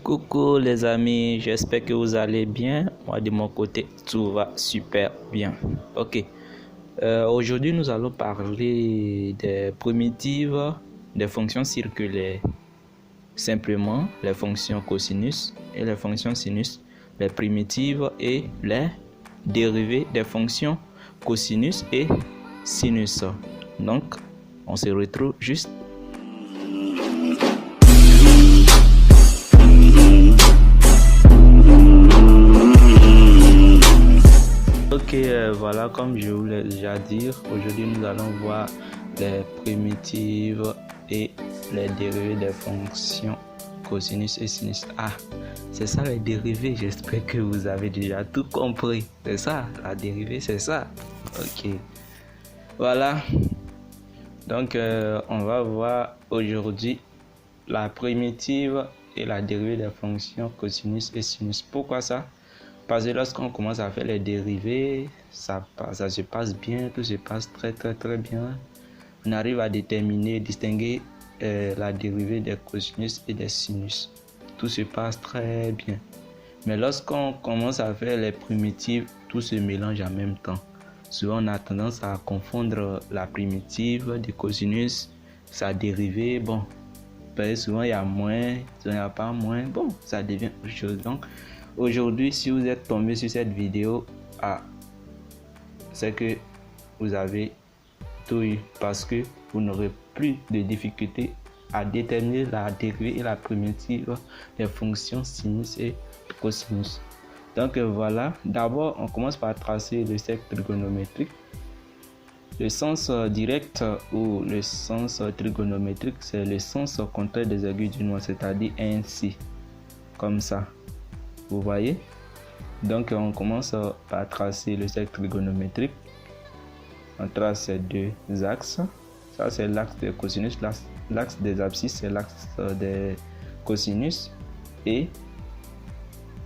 Coucou les amis, j'espère que vous allez bien. Moi de mon côté, tout va super bien. Ok. Aujourd'hui, nous allons parler des primitives des fonctions circulaires. Simplement, les fonctions cosinus et les fonctions sinus, les primitives et les dérivées des fonctions cosinus et sinus. Donc, on se retrouve juste. Ok, voilà, comme je voulais déjà dire, aujourd'hui nous allons voir les primitives et les dérivées des fonctions cosinus et sinus. Ah, c'est ça les dérivées, j'espère que vous avez déjà tout compris. C'est ça, la dérivée, c'est ça. Ok, voilà. Donc, on va voir aujourd'hui la primitive et la dérivée des fonctions cosinus et sinus. Pourquoi ça? Parce que lorsqu'on commence à faire les dérivées, ça se passe bien, tout se passe très bien. On arrive à distinguer la dérivée des cosinus et des sinus. Tout se passe très bien. Mais lorsqu'on commence à faire les primitives, tout se mélange en même temps. Souvent, on a tendance à confondre la primitive du cosinus, sa dérivée. Bon, souvent il y a moins, souvent il n'y a pas moins. Bon, ça devient autre chose. Donc, aujourd'hui, si vous êtes tombé sur cette vidéo, c'est que vous avez tout eu parce que vous n'aurez plus de difficultés à déterminer la dérivée et la primitive des fonctions sinus et cosinus. Donc voilà, d'abord on commence par tracer le cercle trigonométrique. Le sens direct ou le sens trigonométrique, c'est le sens contraire des aiguilles du noir, c'est-à-dire ainsi, comme ça. Vous voyez? Donc on commence par tracer le cercle trigonométrique. On trace ces deux axes. Ça c'est l'axe des cosinus, l'axe des abscisses c'est l'axe des cosinus et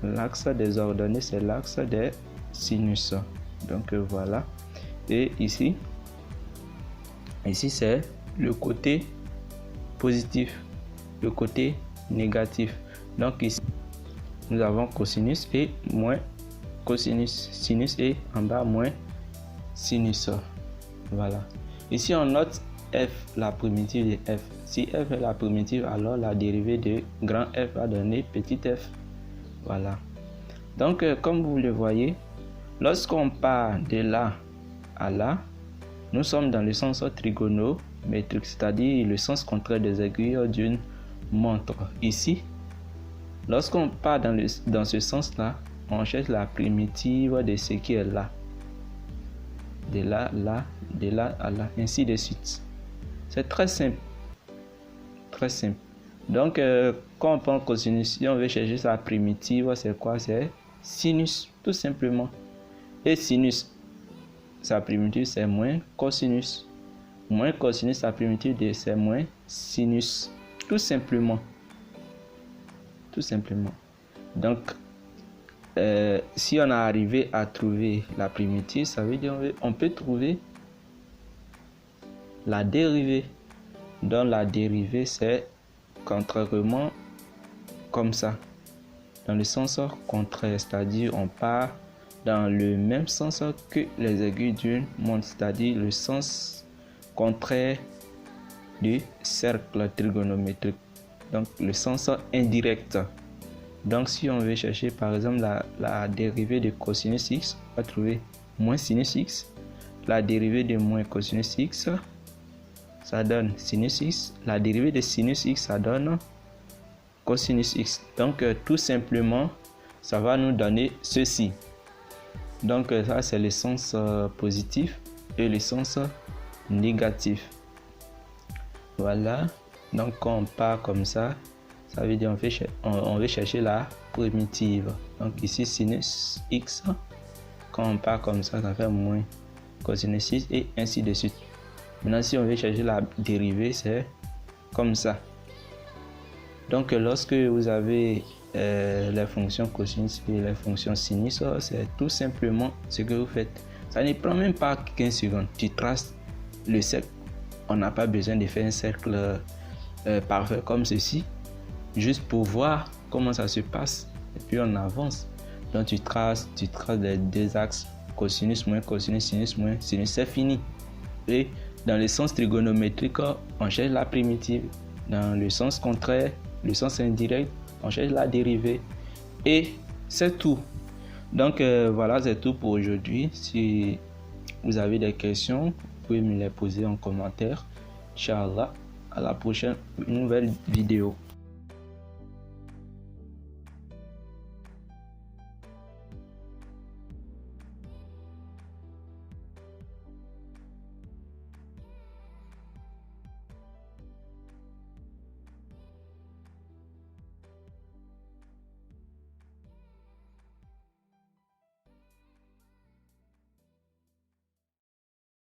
l'axe des ordonnées c'est l'axe des sinus. Donc voilà. Et ici c'est le côté positif, le côté négatif. Donc ici nous avons cosinus et moins cosinus, sinus et en bas moins sinus. Voilà. Ici on note f, la primitive de f. Si f est la primitive, alors la dérivée de grand F va donner petit f. Voilà. Donc comme vous le voyez, lorsqu'on part de là à là, nous sommes dans le sens trigonométrique, c'est-à-dire le sens contraire des aiguilles d'une montre. Ici, lorsqu'on part dans ce sens-là, on cherche la primitive de ce qui est là. De là, là, de là à là, ainsi de suite. C'est très simple. Très simple. Donc, quand on prend cosinus, si on veut chercher sa primitive, c'est quoi? C'est sinus, tout simplement. Et sinus, sa primitive, c'est moins cosinus. Moins cosinus, sa primitive, c'est moins sinus. Tout simplement. Tout simplement. Donc, si on a arrivé à trouver la primitive, ça veut dire on peut trouver la dérivée. Donc la dérivée c'est contrairement comme ça, dans le sens contraire, c'est-à-dire on part dans le même sens que les aiguilles d'une montre, c'est-à-dire le sens contraire du cercle trigonométrique, donc le sens indirect. Donc si on veut chercher par exemple la dérivée de cosinus x, on va trouver moins sinus x. La dérivée de moins cosinus x, ça donne sinus x. La dérivée de sinus x, ça donne cosinus x. Donc tout simplement, ça va nous donner ceci. Donc ça c'est le sens positif et le sens négatif. Voilà. Donc quand on part comme ça, ça veut dire on veut chercher la primitive. Donc ici sinus x, quand on part comme ça, ça fait moins cosinus x et ainsi de suite. Maintenant si on veut chercher la dérivée, c'est comme ça. Donc lorsque vous avez les fonctions cosinus et les fonctions sinus, c'est tout simplement ce que vous faites. Ça ne prend même pas 15 secondes. Tu traces le cercle. On n'a pas besoin de faire un cercle parfait comme ceci, juste pour voir comment ça se passe, et puis on avance. Donc tu traces les deux axes, cosinus moins cosinus, sinus moins sinus, c'est fini. Et dans le sens trigonométrique, on cherche la primitive. Dans le sens contraire, le sens indirect, on cherche la dérivée. Et c'est tout. Donc voilà, c'est tout pour aujourd'hui. Si vous avez des questions, vous pouvez me les poser en commentaire. Inch'Allah, à la prochaine, une nouvelle vidéo.